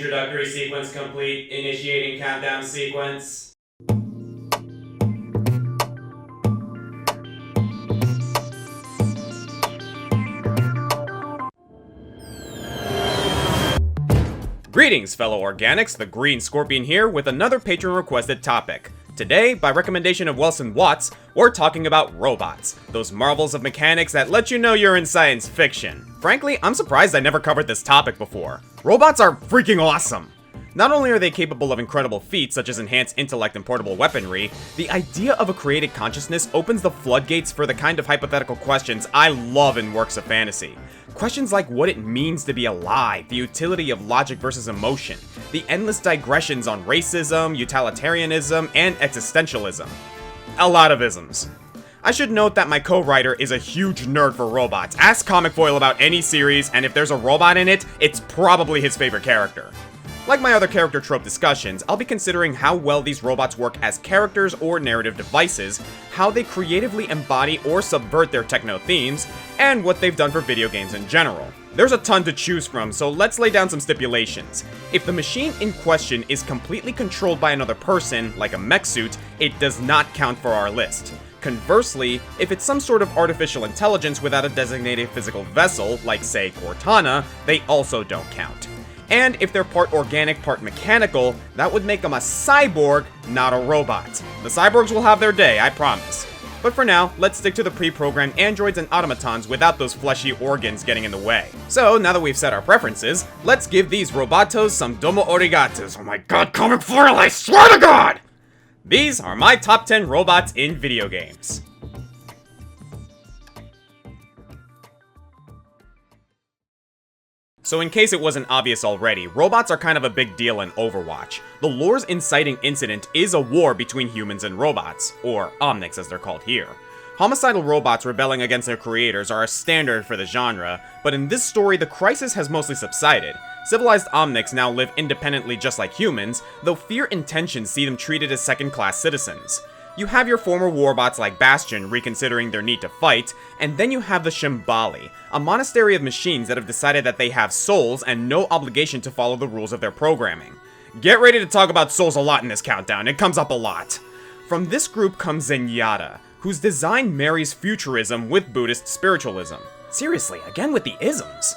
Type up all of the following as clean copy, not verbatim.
Introductory sequence complete. Initiating countdown sequence. Greetings, fellow organics, the Green Scorpion here with another patron-requested topic. Today, by recommendation of WELSON Watts, we're talking about robots, those marvels of mechanics that let you know you're in science fiction. Frankly, I'm surprised I never covered this topic before. Robots are freaking awesome! Not only are they capable of incredible feats such as enhanced intellect and portable weaponry, the idea of a created consciousness opens the floodgates for the kind of hypothetical questions I love in works of fantasy. Questions like what it means to be alive, the utility of logic versus emotion, the endless digressions on racism, utilitarianism, and existentialism. A lot of isms. I should note that my co-writer is a huge nerd for robots. Ask Comic Foil about any series, and if there's a robot in it, it's probably his favorite character. Like my other character trope discussions, I'll be considering how well these robots work as characters or narrative devices, how they creatively embody or subvert their techno themes, and what they've done for video games in general. There's a ton to choose from, so let's lay down some stipulations. If the machine in question is completely controlled by another person, like a mech suit, it does not count for our list. Conversely, if it's some sort of artificial intelligence without a designated physical vessel, like say Cortana, they also don't count. And if they're part organic, part mechanical, that would make them a cyborg, not a robot. The cyborgs will have their day, I promise. But for now, let's stick to the pre-programmed androids and automatons without those fleshy organs getting in the way. So, now that we've set our preferences, let's give these robotos some domo arigatos. Oh my god, Comic Foil, I swear to god! These are my top 10 robots in video games. So in case it wasn't obvious already, robots are kind of a big deal in Overwatch. The lore's inciting incident is a war between humans and robots, or Omnics as they're called here. Homicidal robots rebelling against their creators are a standard for the genre, but in this story the crisis has mostly subsided. Civilized Omnics now live independently just like humans, though fear and tension see them treated as second-class citizens. You have your former warbots like Bastion reconsidering their need to fight, and then you have the Shambali, a monastery of machines that have decided that they have souls and no obligation to follow the rules of their programming. Get ready to talk about souls a lot in this countdown, it comes up a lot. From this group comes Zenyatta, whose design marries futurism with Buddhist spiritualism. Seriously, again with the isms.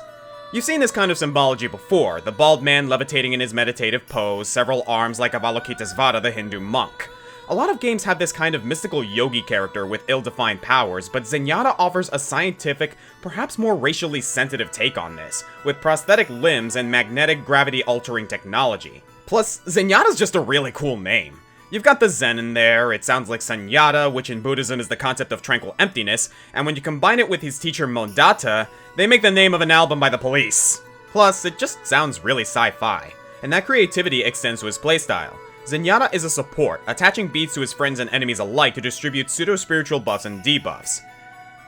You've seen this kind of symbology before, the bald man levitating in his meditative pose, several arms like Avalokitesvara the Hindu monk. A lot of games have this kind of mystical yogi character with ill-defined powers, but Zenyatta offers a scientific, perhaps more racially sensitive take on this, with prosthetic limbs and magnetic gravity-altering technology. Plus, Zenyatta's just a really cool name. You've got the Zen in there, it sounds like Sunyata, which in Buddhism is the concept of tranquil emptiness, and when you combine it with his teacher Mondata, they make the name of an album by the Police. Plus, it just sounds really sci-fi, and that creativity extends to his playstyle. Zenyatta is a support, attaching beats to his friends and enemies alike to distribute pseudo-spiritual buffs and debuffs.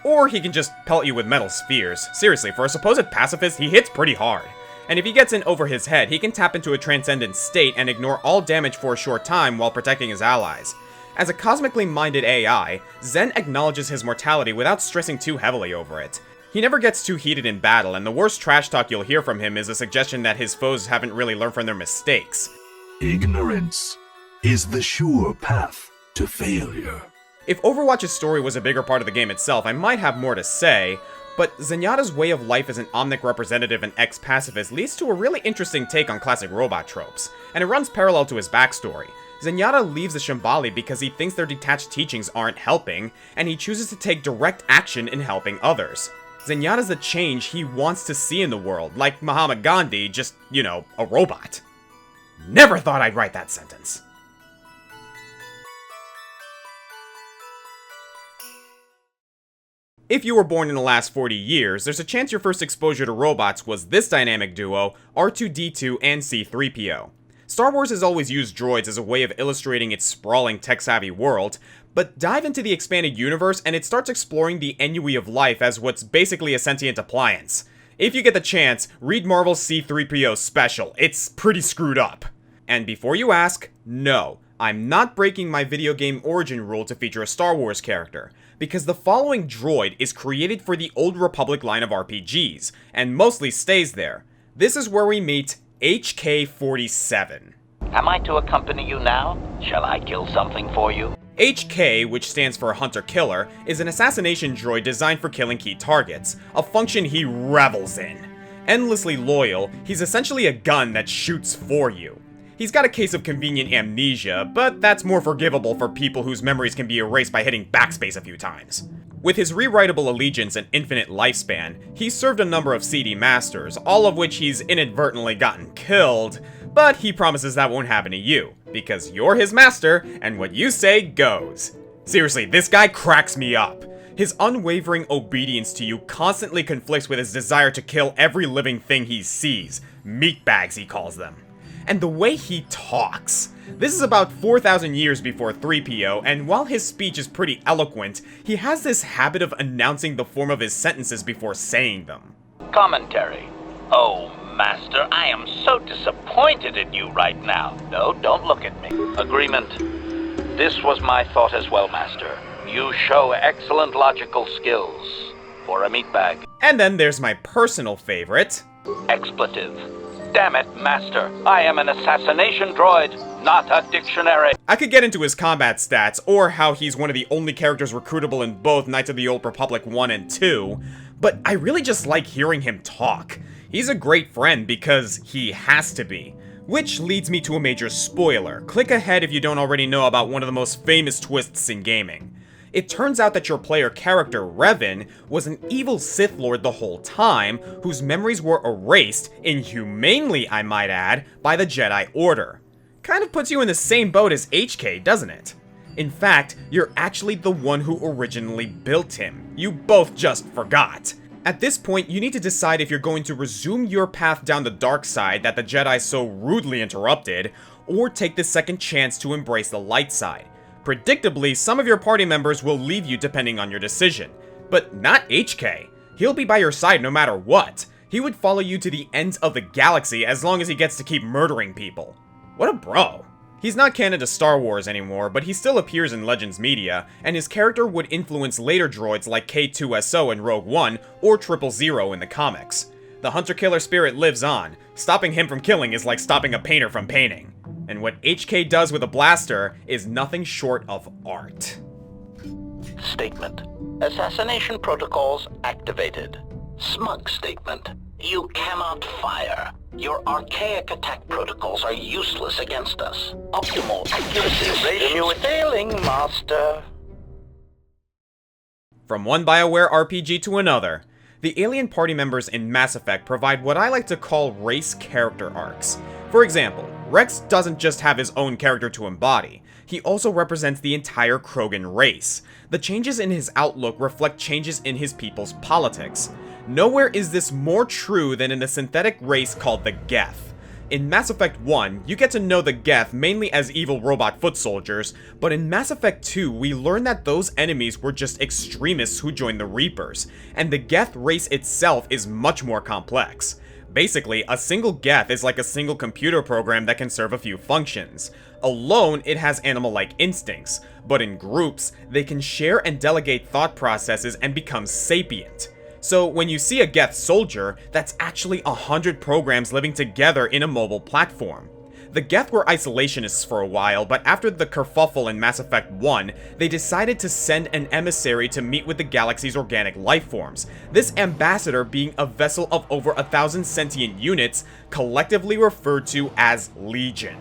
Or he can just pelt you with metal spheres. Seriously, for a supposed pacifist, he hits pretty hard. And if he gets in over his head, he can tap into a transcendent state and ignore all damage for a short time while protecting his allies. As a cosmically minded AI, Zen acknowledges his mortality without stressing too heavily over it. He never gets too heated in battle, and the worst trash talk you'll hear from him is a suggestion that his foes haven't really learned from their mistakes. Ignorance is the sure path to failure. If Overwatch's story was a bigger part of the game itself, I might have more to say, but Zenyatta's way of life as an Omnic representative and ex-pacifist leads to a really interesting take on classic robot tropes, and it runs parallel to his backstory. Zenyatta leaves the Shambali because he thinks their detached teachings aren't helping, and he chooses to take direct action in helping others. Zenyatta's the change he wants to see in the world, like Mahatma Gandhi, just, you know, a robot. Never thought I'd write that sentence. If you were born in the last 40 years, there's a chance your first exposure to robots was this dynamic duo, R2-D2 and C-3PO. Star Wars has always used droids as a way of illustrating its sprawling tech-savvy world, but dive into the expanded universe and it starts exploring the ennui of life as what's basically a sentient appliance. If you get the chance, read Marvel's C-3PO special, it's pretty screwed up. And before you ask, no, I'm not breaking my video game origin rule to feature a Star Wars character, because the following droid is created for the Old Republic line of RPGs, and mostly stays there. This is where we meet HK-47. Am I to accompany you now? Shall I kill something for you? HK, which stands for Hunter-Killer, is an assassination droid designed for killing key targets, a function he revels in. Endlessly loyal, he's essentially a gun that shoots for you. He's got a case of convenient amnesia, but that's more forgivable for people whose memories can be erased by hitting backspace a few times. With his rewritable allegiance and infinite lifespan, he's served a number of seedy masters, all of which he's inadvertently gotten killed, but he promises that won't happen to you, because you're his master, and what you say goes. Seriously, this guy cracks me up. His unwavering obedience to you constantly conflicts with his desire to kill every living thing he sees. Meatbags, he calls them. And the way he talks. This is about 4,000 years before 3PO, and while his speech is pretty eloquent, he has this habit of announcing the form of his sentences before saying them. Commentary. Oh, Master, I am so disappointed in you right now. No, don't look at me. Agreement. This was my thought as well, Master. You show excellent logical skills for a meatbag. And then there's my personal favorite. Expletive. Damn it, Master. I am an assassination droid, not a dictionary. I could get into his combat stats, or how he's one of the only characters recruitable in both Knights of the Old Republic 1 and 2, but I really just like hearing him talk. He's a great friend because he has to be. Which leads me to a major spoiler. Click ahead if you don't already know about one of the most famous twists in gaming. It turns out that your player character, Revan, was an evil Sith Lord the whole time, whose memories were erased, inhumanely I might add, by the Jedi Order. Kind of puts you in the same boat as HK, doesn't it? In fact, you're actually the one who originally built him. You both just forgot. At this point, you need to decide if you're going to resume your path down the dark side that the Jedi so rudely interrupted, or take the second chance to embrace the light side. Predictably, some of your party members will leave you depending on your decision. But not HK. He'll be by your side no matter what. He would follow you to the ends of the galaxy as long as he gets to keep murdering people. What a bro. He's not canon to Star Wars anymore, but he still appears in Legends media, and his character would influence later droids like K2SO in Rogue One, or 000 in the comics. The hunter-killer spirit lives on. Stopping him from killing is like stopping a painter from painting. And what HK does with a blaster is nothing short of art. Statement. Assassination protocols activated. Smug statement. You cannot fire. Your archaic attack protocols are useless against us. Optimal accuracy ratio failing, Master. From one BioWare RPG to another, the alien party members in Mass Effect provide what I like to call race character arcs. For example, Rex doesn't just have his own character to embody, he also represents the entire Krogan race. The changes in his outlook reflect changes in his people's politics. Nowhere is this more true than in the synthetic race called the Geth. In Mass Effect 1, you get to know the Geth mainly as evil robot foot soldiers, but in Mass Effect 2, we learn that those enemies were just extremists who joined the Reapers, and the Geth race itself is much more complex. Basically, a single Geth is like a single computer program that can serve a few functions. Alone, it has animal-like instincts, but in groups, they can share and delegate thought processes and become sapient. So when you see a Geth soldier, that's actually 100 programs living together in a mobile platform. The Geth were isolationists for a while, but after the kerfuffle in Mass Effect 1, they decided to send an emissary to meet with the galaxy's organic lifeforms, this ambassador being a vessel of over 1,000 sentient units, collectively referred to as Legion.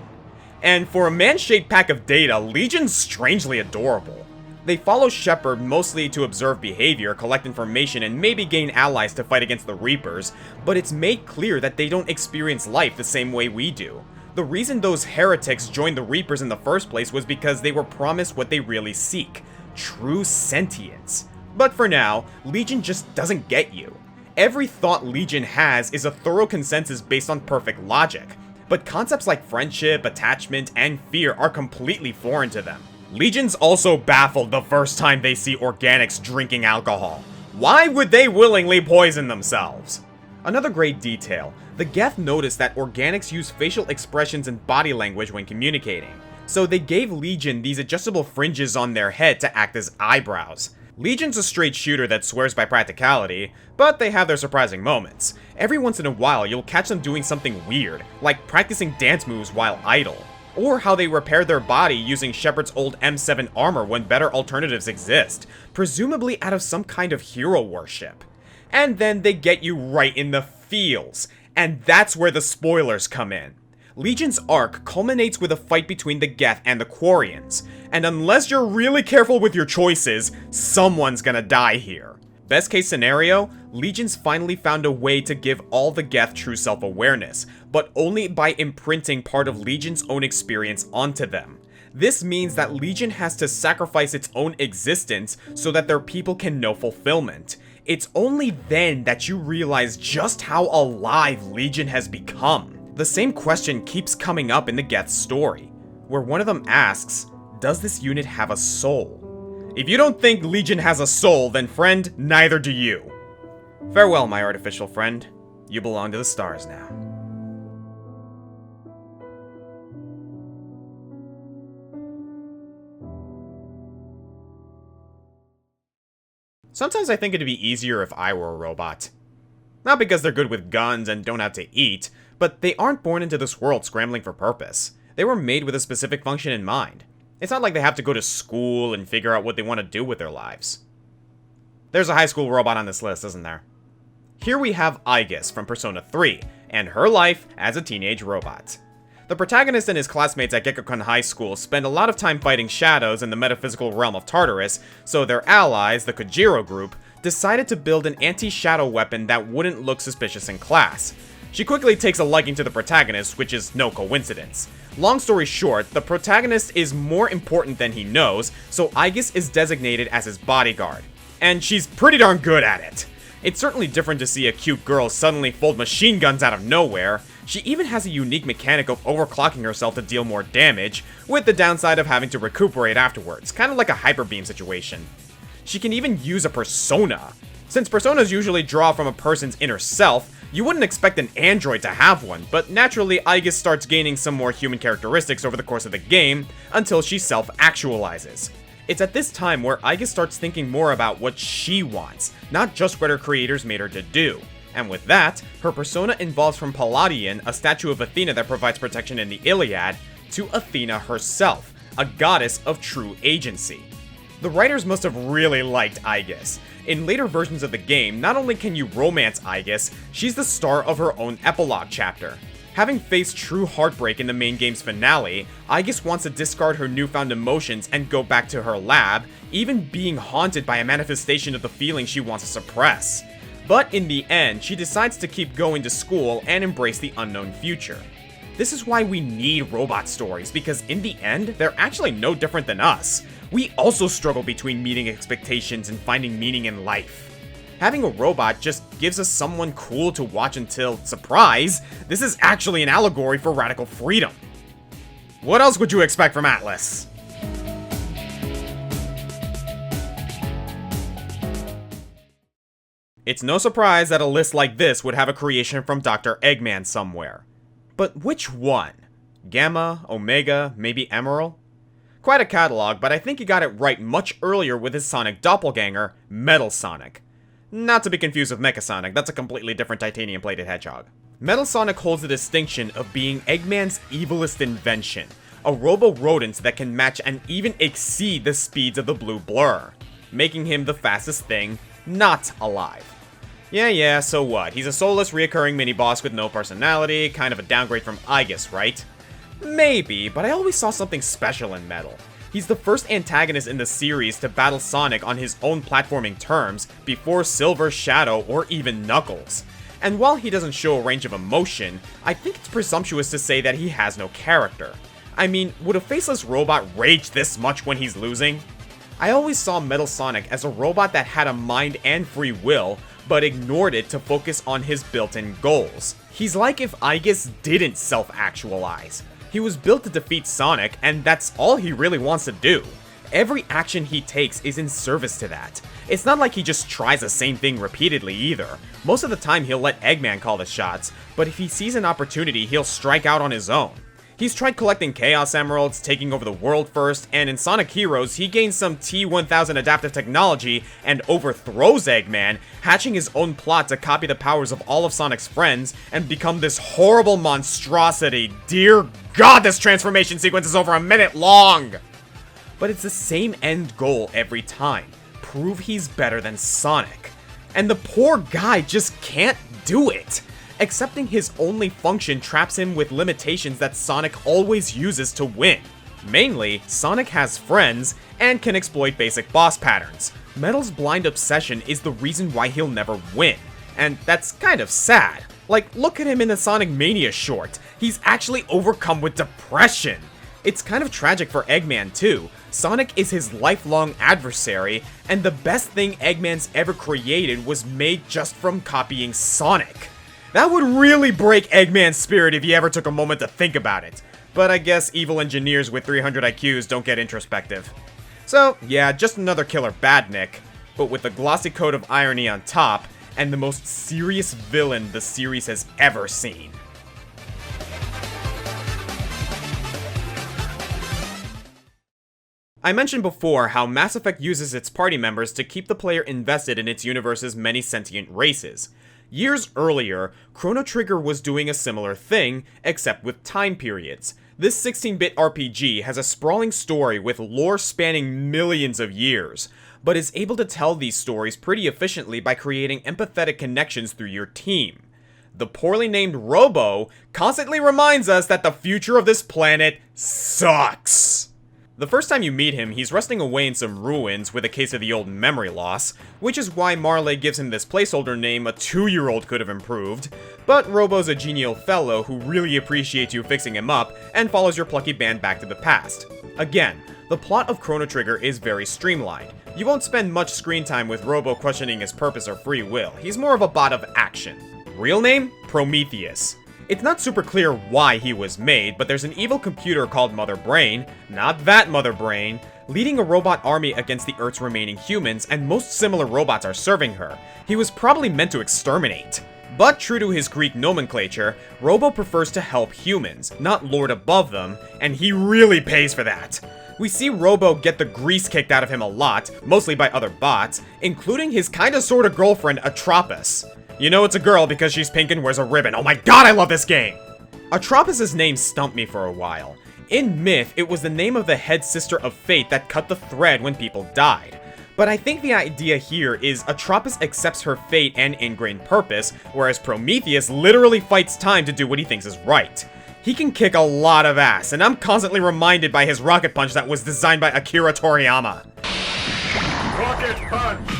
And for a man-shaped pack of data, Legion's strangely adorable. They follow Shepard mostly to observe behavior, collect information, and maybe gain allies to fight against the Reapers, but it's made clear that they don't experience life the same way we do. The reason those heretics joined the Reapers in the first place was because they were promised what they really seek: true sentience. But for now, Legion just doesn't get you. Every thought Legion has is a thorough consensus based on perfect logic, but concepts like friendship, attachment, and fear are completely foreign to them. Legion's also baffled the first time they see organics drinking alcohol. Why would they willingly poison themselves? Another great detail, the Geth noticed that organics use facial expressions and body language when communicating, so they gave Legion these adjustable fringes on their head to act as eyebrows. Legion's a straight shooter that swears by practicality, but they have their surprising moments. Every once in a while, you'll catch them doing something weird, like practicing dance moves while idle, or how they repair their body using Shepard's old M7 armor when better alternatives exist, presumably out of some kind of hero worship. And then they get you right in the feels, and that's where the spoilers come in. Legion's arc culminates with a fight between the Geth and the Quarians, and unless you're really careful with your choices, someone's gonna die here. Best case scenario, Legion's finally found a way to give all the Geth true self-awareness, but only by imprinting part of Legion's own experience onto them. This means that Legion has to sacrifice its own existence so that their people can know fulfillment. It's only then that you realize just how alive Legion has become. The same question keeps coming up in the Geth's story, where one of them asks, does this unit have a soul? If you don't think Legion has a soul, then friend, neither do you. Farewell, my artificial friend. You belong to the stars now. Sometimes I think it'd be easier if I were a robot. Not because they're good with guns and don't have to eat, but they aren't born into this world scrambling for purpose. They were made with a specific function in mind. It's not like they have to go to school and figure out what they want to do with their lives. There's a high school robot on this list, isn't there? Here we have Aegis from Persona 3, and her life as a teenage robot. The protagonist and his classmates at Gekkoukan High School spend a lot of time fighting shadows in the metaphysical realm of Tartarus, so their allies, the Kojiro group, decided to build an anti-shadow weapon that wouldn't look suspicious in class. She quickly takes a liking to the protagonist, which is no coincidence. Long story short, the protagonist is more important than he knows, so Aegis is designated as his bodyguard. And she's pretty darn good at it. It's certainly different to see a cute girl suddenly fold machine guns out of nowhere. She even has a unique mechanic of overclocking herself to deal more damage, with the downside of having to recuperate afterwards, kind of like a hyper beam situation. She can even use a persona. Since personas usually draw from a person's inner self, you wouldn't expect an android to have one, but naturally Aegis starts gaining some more human characteristics over the course of the game, until she self-actualizes. It's at this time where Aegis starts thinking more about what she wants, not just what her creators made her to do. And with that, her persona evolves from Palladion, a statue of Athena that provides protection in the Iliad, to Athena herself, a goddess of true agency. The writers must have really liked Aegis. In later versions of the game, not only can you romance Aegis, she's the star of her own epilogue chapter. Having faced true heartbreak in the main game's finale, Aegis wants to discard her newfound emotions and go back to her lab, even being haunted by a manifestation of the feeling she wants to suppress. But in the end, she decides to keep going to school and embrace the unknown future. This is why we need robot stories, because in the end, they're actually no different than us. We also struggle between meeting expectations and finding meaning in life. Having a robot just gives us someone cool to watch until, surprise, this is actually an allegory for radical freedom. What else would you expect from Atlas? It's no surprise that a list like this would have a creation from Dr. Eggman somewhere. But which one? Gamma, Omega, maybe Emerald? Quite a catalog, but I think he got it right much earlier with his Sonic doppelganger, Metal Sonic. Not to be confused with Mecha Sonic, that's a completely different titanium-plated hedgehog. Metal Sonic holds the distinction of being Eggman's evilest invention, a robo-rodent that can match and even exceed the speeds of the Blue Blur, making him the fastest thing not alive. Yeah, so what? He's a soulless, reoccurring mini-boss with no personality, kind of a downgrade from Aegis, right? Maybe, but I always saw something special in Metal. He's the first antagonist in the series to battle Sonic on his own platforming terms, before Silver, Shadow, or even Knuckles. And while he doesn't show a range of emotion, I think it's presumptuous to say that he has no character. I mean, would a faceless robot rage this much when he's losing? I always saw Metal Sonic as a robot that had a mind and free will, but ignored it to focus on his built-in goals. He's like if Aegis didn't self-actualize. He was built to defeat Sonic, and that's all he really wants to do. Every action he takes is in service to that. It's not like he just tries the same thing repeatedly either. Most of the time he'll let Eggman call the shots, but if he sees an opportunity, he'll strike out on his own. He's tried collecting Chaos Emeralds, taking over the world first, and in Sonic Heroes, he gains some T-1000 adaptive technology and overthrows Eggman, hatching his own plot to copy the powers of all of Sonic's friends and become this horrible monstrosity. Dear God, this transformation sequence is over a minute long! But it's the same end goal every time. Prove he's better than Sonic. And the poor guy just can't do it. Accepting his only function traps him with limitations that Sonic always uses to win. Mainly, Sonic has friends and can exploit basic boss patterns. Metal's blind obsession is the reason why he'll never win. And that's kind of sad. Like, look at him in the Sonic Mania short. He's actually overcome with depression. It's kind of tragic for Eggman too. Sonic is his lifelong adversary, and the best thing Eggman's ever created was made just from copying Sonic. That would really break Eggman's spirit if he ever took a moment to think about it. But I guess evil engineers with 300 IQs don't get introspective. So, yeah, just another killer badnik, but with a glossy coat of irony on top, and the most serious villain the series has ever seen. I mentioned before how Mass Effect uses its party members to keep the player invested in its universe's many sentient races. Years earlier, Chrono Trigger was doing a similar thing, except with time periods. This 16-bit RPG has a sprawling story with lore spanning millions of years, but is able to tell these stories pretty efficiently by creating empathetic connections through your team. The poorly named Robo constantly reminds us that the future of this planet sucks. The first time you meet him, he's rusting away in some ruins with a case of the old memory loss, which is why Marley gives him this placeholder name a 2-year-old could have improved, but Robo's a genial fellow who really appreciates you fixing him up and follows your plucky band back to the past. Again, the plot of Chrono Trigger is very streamlined. You won't spend much screen time with Robo questioning his purpose or free will, he's more of a bot of action. Real name? Prometheus. It's not super clear why he was made, but there's an evil computer called Mother Brain, not that Mother Brain, leading a robot army against the Earth's remaining humans, and most similar robots are serving her. He was probably meant to exterminate. But true to his Greek nomenclature, Robo prefers to help humans, not lord above them, and he really pays for that. We see Robo get the grease kicked out of him a lot, mostly by other bots, including his kinda sorta girlfriend Atropos. You know it's a girl because she's pink and wears a ribbon. Oh my god, I love this game! Atropos' name stumped me for a while. In myth, it was the name of the head sister of fate that cut the thread when people died. But I think the idea here is Atropos accepts her fate and ingrained purpose, whereas Prometheus literally fights time to do what he thinks is right. He can kick a lot of ass, and I'm constantly reminded by his rocket punch that was designed by Akira Toriyama. Rocket punch!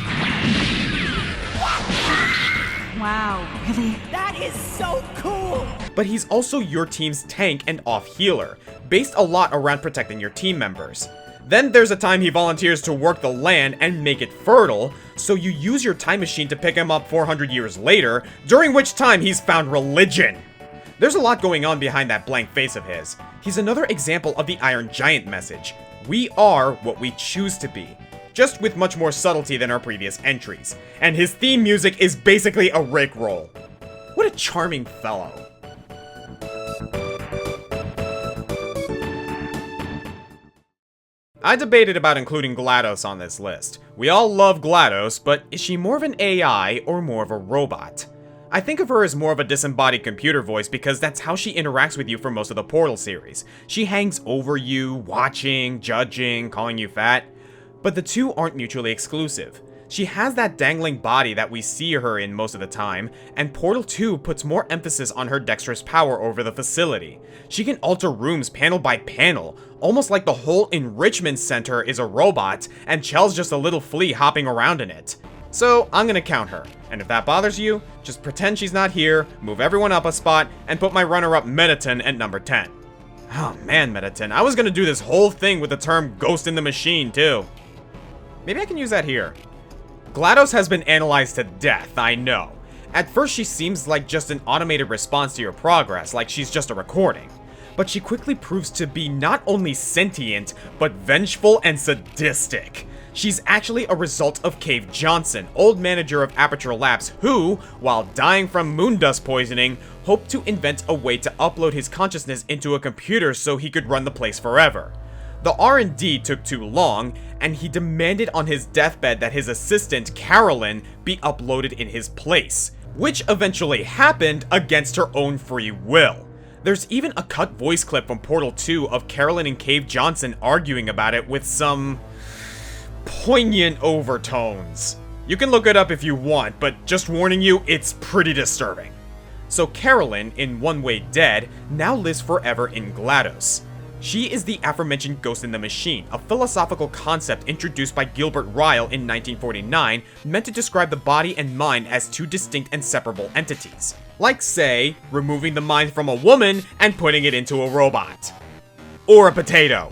Wow, really? That is so cool! But he's also your team's tank and off-healer, based a lot around protecting your team members. Then there's a time he volunteers to work the land and make it fertile, so you use your time machine to pick him up 400 years later, during which time he's found religion. There's a lot going on behind that blank face of his. He's another example of the Iron Giant message. We are what we choose to be. Just with much more subtlety than our previous entries. And his theme music is basically a Rickroll. What a charming fellow. I debated about including GLaDOS on this list. We all love GLaDOS, but is she more of an AI or more of a robot? I think of her as more of a disembodied computer voice because that's how she interacts with you for most of the Portal series. She hangs over you, watching, judging, calling you fat. But the two aren't mutually exclusive. She has that dangling body that we see her in most of the time, and Portal 2 puts more emphasis on her dexterous power over the facility. She can alter rooms panel by panel, almost like the whole enrichment center is a robot, and Chell's just a little flea hopping around in it. So I'm gonna count her, and if that bothers you, just pretend she's not here, move everyone up a spot, and put my runner-up Mettaton at number 10. Oh man, Mettaton, I was gonna do this whole thing with the term ghost in the machine too. Maybe I can use that here. GLaDOS has been analyzed to death, I know. At first she seems like just an automated response to your progress, like she's just a recording. But she quickly proves to be not only sentient, but vengeful and sadistic. She's actually a result of Cave Johnson, old manager of Aperture Labs, who, while dying from moon dust poisoning, hoped to invent a way to upload his consciousness into a computer so he could run the place forever. The R&D took too long, and he demanded on his deathbed that his assistant, Carolyn, be uploaded in his place, which eventually happened against her own free will. There's even a cut voice clip from Portal 2 of Carolyn and Cave Johnson arguing about it with some poignant overtones. You can look it up if you want, but just warning you, it's pretty disturbing. So Carolyn, in One Way Dead, now lives forever in GLaDOS. She is the aforementioned Ghost in the Machine, a philosophical concept introduced by Gilbert Ryle in 1949, meant to describe the body and mind as two distinct and separable entities. Like, say, removing the mind from a woman and putting it into a robot. Or a potato.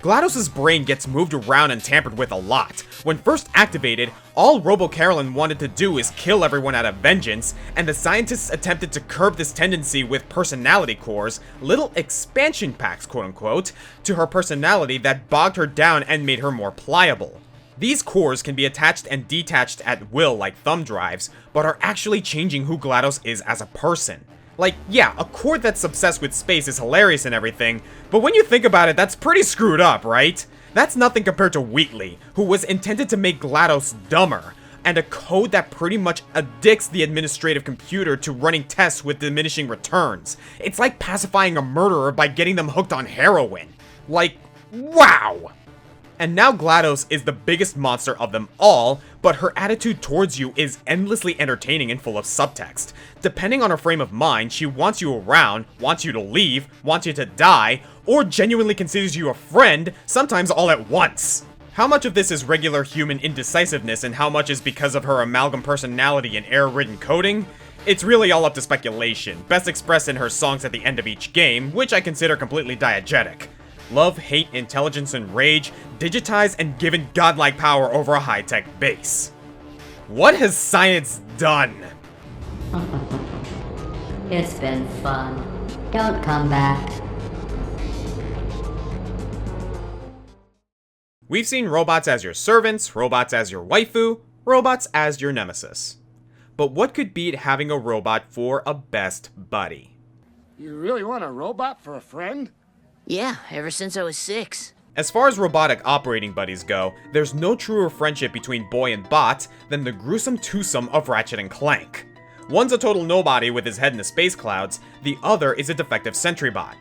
GLaDOS's brain gets moved around and tampered with a lot. When first activated, all Robo-Carolyn wanted to do is kill everyone out of vengeance, and the scientists attempted to curb this tendency with personality cores, little expansion packs quote-unquote, to her personality that bogged her down and made her more pliable. These cores can be attached and detached at will like thumb drives, but are actually changing who GLaDOS is as a person. Like, yeah, a core that's obsessed with space is hilarious and everything, but when you think about it, that's pretty screwed up, right? That's nothing compared to Wheatley, who was intended to make GLaDOS dumber, and a code that pretty much addicts the administrative computer to running tests with diminishing returns. It's like pacifying a murderer by getting them hooked on heroin. Like, wow! And now GLaDOS is the biggest monster of them all, but her attitude towards you is endlessly entertaining and full of subtext. Depending on her frame of mind, she wants you around, wants you to leave, wants you to die, or genuinely considers you a friend, sometimes all at once. How much of this is regular human indecisiveness and how much is because of her amalgam personality and error-ridden coding? It's really all up to speculation, best expressed in her songs at the end of each game, which I consider completely diegetic. Love, hate, intelligence, and rage, digitized and given godlike power over a high-tech base. What has science done? It's been fun. Don't come back. We've seen robots as your servants, robots as your waifu, robots as your nemesis. But what could beat having a robot for a best buddy? You really want a robot for a friend? Yeah, ever since I was 6. As far as robotic operating buddies go, there's no truer friendship between boy and bot than the gruesome twosome of Ratchet and Clank. One's a total nobody with his head in the space clouds, the other is a defective sentry bot.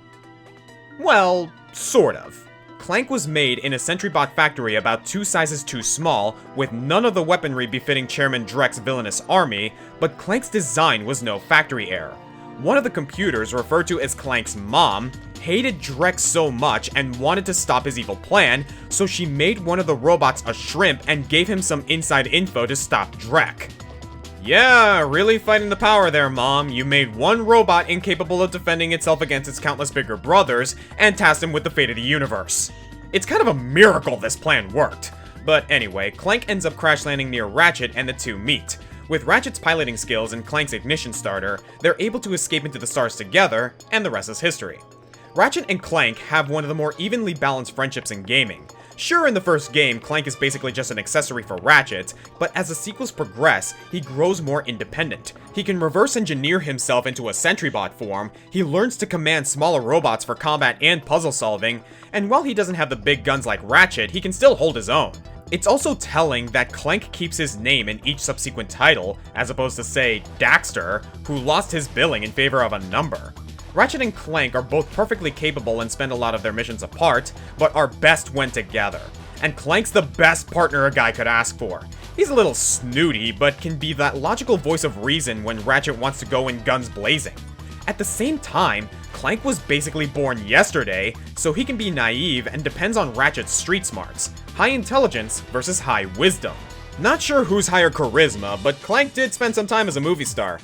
Well, sort of. Clank was made in a sentry bot factory about 2 sizes too small, with none of the weaponry befitting Chairman Dreck's villainous army, but Clank's design was no factory error. One of the computers, referred to as Clank's mom, hated Dreck so much and wanted to stop his evil plan, so she made one of the robots a shrimp and gave him some inside info to stop Dreck. Yeah, really fighting the power there, Mom. You made one robot incapable of defending itself against its countless bigger brothers, and tasked him with the fate of the universe. It's kind of a miracle this plan worked. But anyway, Clank ends up crash landing near Ratchet and the two meet. With Ratchet's piloting skills and Clank's ignition starter, they're able to escape into the stars together, and the rest is history. Ratchet and Clank have one of the more evenly balanced friendships in gaming. Sure, in the first game, Clank is basically just an accessory for Ratchet, but as the sequels progress, he grows more independent. He can reverse engineer himself into a sentry bot form, he learns to command smaller robots for combat and puzzle solving, and while he doesn't have the big guns like Ratchet, he can still hold his own. It's also telling that Clank keeps his name in each subsequent title, as opposed to, say, Daxter, who lost his billing in favor of a number. Ratchet and Clank are both perfectly capable and spend a lot of their missions apart, but are best when together. And Clank's the best partner a guy could ask for. He's a little snooty, but can be that logical voice of reason when Ratchet wants to go in guns blazing. At the same time, Clank was basically born yesterday, so he can be naive and depends on Ratchet's street smarts. High intelligence versus high wisdom. Not sure who's higher charisma, but Clank did spend some time as a movie star.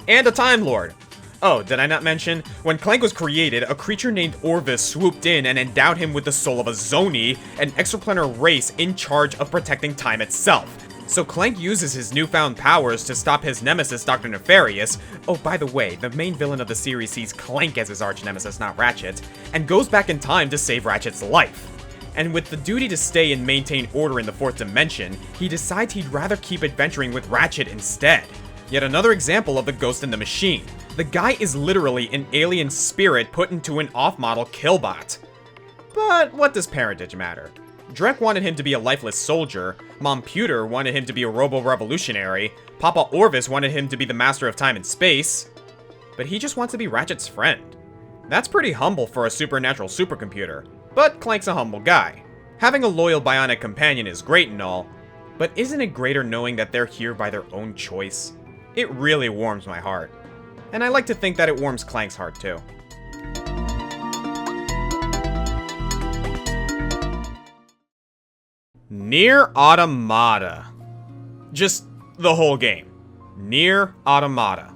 And a Time Lord. Oh, did I not mention? When Clank was created, a creature named Orvis swooped in and endowed him with the soul of a Zoni, an extraplanar race in charge of protecting time itself. So Clank uses his newfound powers to stop his nemesis, Dr. Nefarious. Oh, by the way, the main villain of the series sees Clank as his arch-nemesis, not Ratchet, and goes back in time to save Ratchet's life. and with the duty to stay and maintain order in the 4th dimension, he decides he'd rather keep adventuring with Ratchet instead. Yet another example of the ghost in the machine. The guy is literally an alien spirit put into an off-model killbot. But what does parentage matter? Drek wanted him to be a lifeless soldier, Mom Pewter wanted him to be a robo-revolutionary, Papa Orvis wanted him to be the master of time and space, but he just wants to be Ratchet's friend. That's pretty humble for a supernatural supercomputer, but Clank's a humble guy. Having a loyal bionic companion is great and all, but isn't it greater knowing that they're here by their own choice? It really warms my heart. And I like to think that it warms Clank's heart too. NieR Automata. Just the whole game. NieR Automata.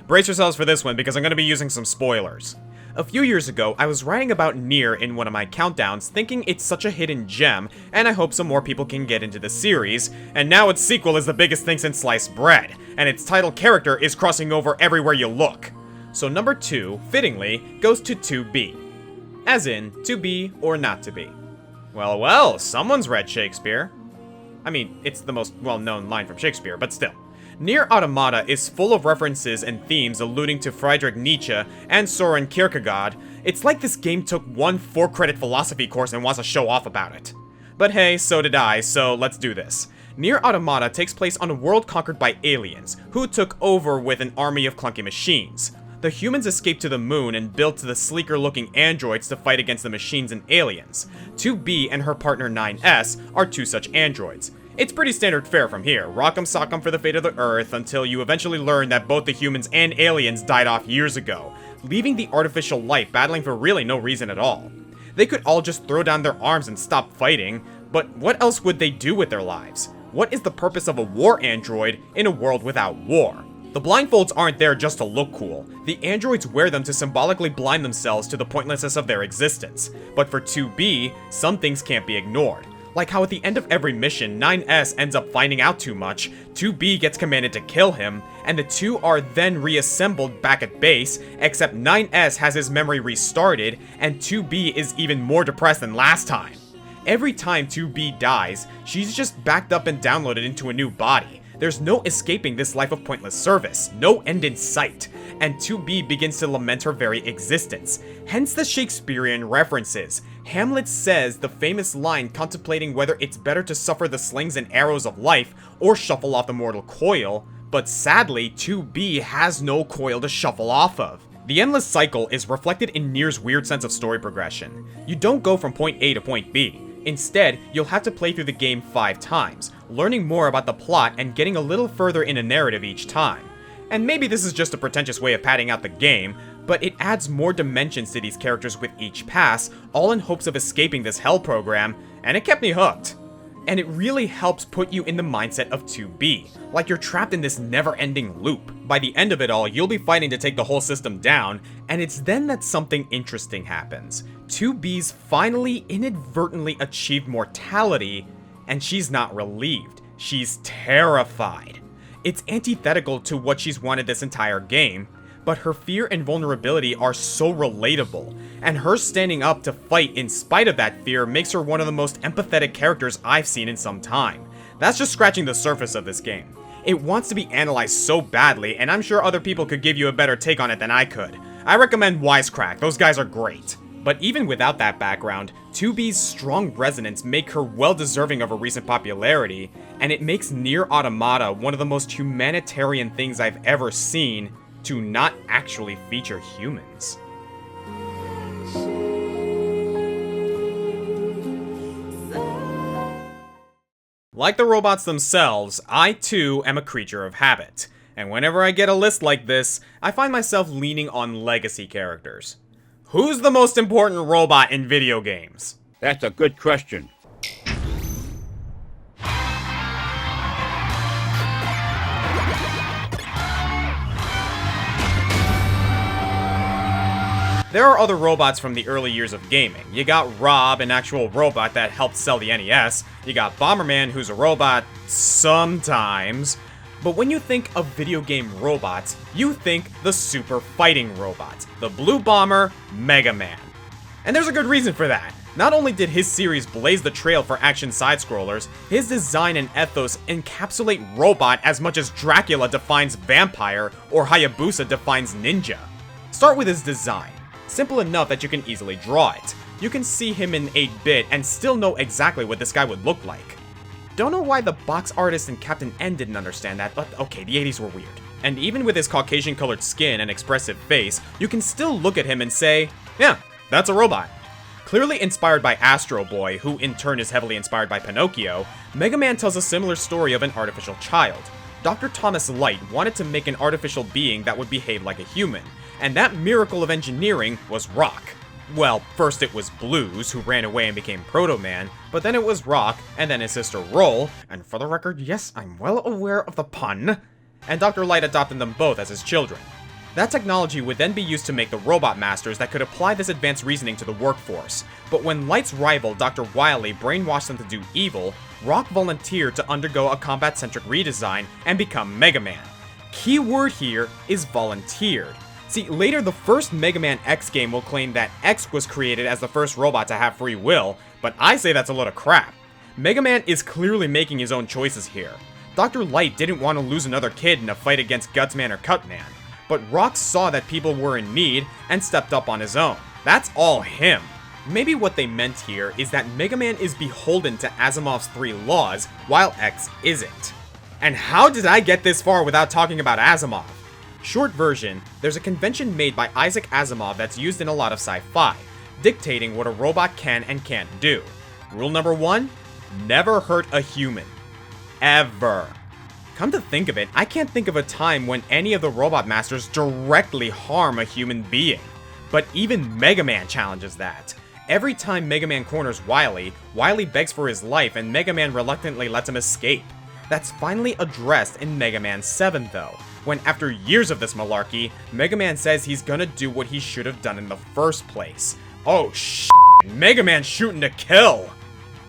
Brace yourselves for this one because I'm going to be using some spoilers. A few years ago, I was writing about NieR in one of my countdowns, thinking it's such a hidden gem, and I hope some more people can get into the series, and now its sequel is the biggest thing since sliced bread, and its title character is crossing over everywhere you look. So number 2, fittingly, goes to 2B. As in, to be or not to be. Well, someone's read Shakespeare. I mean, it's the most well-known line from Shakespeare, but still. NieR Automata is full of references and themes alluding to Friedrich Nietzsche and Soren Kierkegaard. It's like this game took one 4-credit philosophy course and wants to show off about it. But hey, so did I, so let's do this. NieR Automata takes place on a world conquered by aliens, who took over with an army of clunky machines. The humans escaped to the moon and built the sleeker-looking androids to fight against the machines and aliens. 2B and her partner 9S are 2 such androids. It's pretty standard fare from here, rock'em sock'em for the fate of the Earth, until you eventually learn that both the humans and aliens died off years ago, leaving the artificial life battling for really no reason at all. They could all just throw down their arms and stop fighting, but what else would they do with their lives? What is the purpose of a war android in a world without war? The blindfolds aren't there just to look cool. The androids wear them to symbolically blind themselves to the pointlessness of their existence. But for 2B, some things can't be ignored. Like how at the end of every mission, 9S ends up finding out too much, 2B gets commanded to kill him, and the two are then reassembled back at base, except 9S has his memory restarted, and 2B is even more depressed than last time. Every time 2B dies, she's just backed up and downloaded into a new body. There's no escaping this life of pointless service, no end in sight, and 2B begins to lament her very existence. Hence the Shakespearean references. Hamlet says the famous line contemplating whether it's better to suffer the slings and arrows of life or shuffle off the mortal coil, but sadly 2B has no coil to shuffle off of. The endless cycle is reflected in NieR's weird sense of story progression. You don't go from point A to point B. Instead, you'll have to play through the game 5 times, learning more about the plot and getting a little further in a narrative each time. And maybe this is just a pretentious way of padding out the game, but it adds more dimensions to these characters with each pass, all in hopes of escaping this hell program, and it kept me hooked. And it really helps put you in the mindset of 2B, like you're trapped in this never-ending loop. By the end of it all, you'll be fighting to take the whole system down, and it's then that something interesting happens. 2B's finally inadvertently achieved mortality, and she's not relieved. She's terrified. It's antithetical to what she's wanted this entire game, but her fear and vulnerability are so relatable, and her standing up to fight in spite of that fear makes her one of the most empathetic characters I've seen in some time. That's just scratching the surface of this game. It wants to be analyzed so badly, and I'm sure other people could give you a better take on it than I could. I recommend Wisecrack, those guys are great. But even without that background, 2B's strong resonance make her well deserving of a recent popularity, and it makes NieR Automata one of the most humanitarian things I've ever seen to not actually feature humans. Like the robots themselves, I too am a creature of habit, and whenever I get a list like this, I find myself leaning on legacy characters. Who's the most important robot in video games? That's a good question. There are other robots from the early years of gaming. You got Rob, an actual robot that helped sell the NES. You got Bomberman, who's a robot sometimes. But when you think of video game robots, you think the super fighting robots. The Blue Bomber, Mega Man. And there's a good reason for that. Not only did his series blaze the trail for action side-scrollers, his design and ethos encapsulate robot as much as Dracula defines vampire or Hayabusa defines ninja. Start with his design. Simple enough that you can easily draw it. You can see him in 8-bit and still know exactly what this guy would look like. Don't know why the box artist and Captain N didn't understand that, but okay, the 80s were weird. And even with his Caucasian-colored skin and expressive face, you can still look at him and say, yeah, that's a robot. Clearly inspired by Astro Boy, who in turn is heavily inspired by Pinocchio, Mega Man tells a similar story of an artificial child. Dr. Thomas Light wanted to make an artificial being that would behave like a human, and that miracle of engineering was Rock. Well, first it was Blues, who ran away and became Proto-Man, but then it was Rock, and then his sister Roll, and for the record, yes, I'm well aware of the pun, and Dr. Light adopted them both as his children. That technology would then be used to make the robot masters that could apply this advanced reasoning to the workforce, but when Light's rival, Dr. Wily, brainwashed them to do evil, Rock volunteered to undergo a combat-centric redesign and become Mega Man. Key word here is volunteered. See, later the first Mega Man X game will claim that X was created as the first robot to have free will, but I say that's a load of crap. Mega Man is clearly making his own choices here. Dr. Light didn't want to lose another kid in a fight against Gutsman or Cutman, but Rock saw that people were in need and stepped up on his own. That's all him. Maybe what they meant here is that Mega Man is beholden to Asimov's 3 laws, while X isn't. And how did I get this far without talking about Asimov? Short version, there's a convention made by Isaac Asimov that's used in a lot of sci-fi, dictating what a robot can and can't do. Rule number 1, never hurt a human. Ever. Come to think of it, I can't think of a time when any of the robot masters directly harm a human being. But even Mega Man challenges that. Every time Mega Man corners Wily, Wily begs for his life and Mega Man reluctantly lets him escape. That's finally addressed in Mega Man 7 though, when after years of this malarkey, Mega Man says he's gonna do what he should have done in the first place. Oh Mega Man's shooting to kill!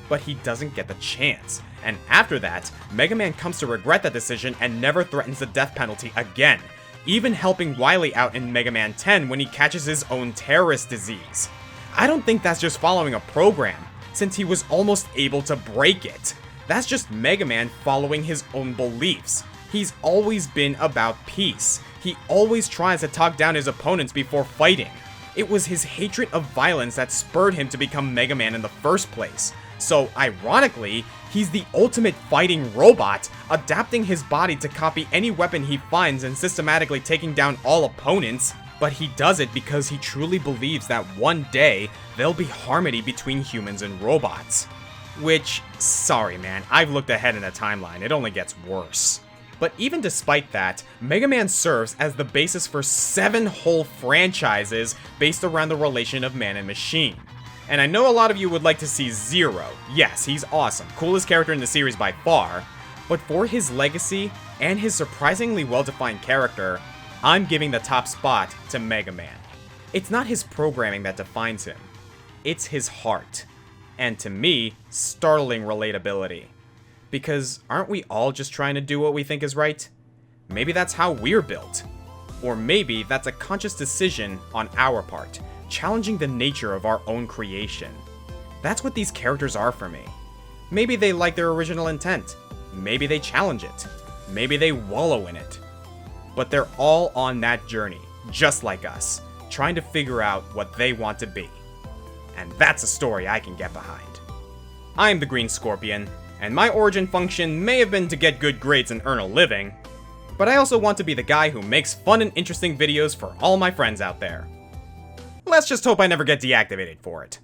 But he doesn't get the chance. And after that, Mega Man comes to regret that decision and never threatens the death penalty again, even helping Wily out in Mega Man 10 when he catches his own terrorist disease. I don't think that's just following a program, since he was almost able to break it. That's just Mega Man following his own beliefs. He's always been about peace. He always tries to talk down his opponents before fighting. It was his hatred of violence that spurred him to become Mega Man in the first place. So, ironically, he's the ultimate fighting robot, adapting his body to copy any weapon he finds and systematically taking down all opponents, but he does it because he truly believes that one day, there'll be harmony between humans and robots. Which, sorry man, I've looked ahead in the timeline, it only gets worse. But even despite that, Mega Man serves as the basis for 7 whole franchises based around the relation of man and machine. And I know a lot of you would like to see Zero. Yes, he's awesome, coolest character in the series by far, but for his legacy and his surprisingly well-defined character, I'm giving the top spot to Mega Man. It's not his programming that defines him, it's his heart. And to me, startling relatability. Because aren't we all just trying to do what we think is right? Maybe that's how we're built. Or maybe that's a conscious decision on our part, challenging the nature of our own creation. That's what these characters are for me. Maybe they like their original intent. Maybe they challenge it. Maybe they wallow in it. But they're all on that journey, just like us, trying to figure out what they want to be. And that's a story I can get behind. I'm the Green Scorpion, and my origin function may have been to get good grades and earn a living, but I also want to be the guy who makes fun and interesting videos for all my friends out there. Let's just hope I never get deactivated for it.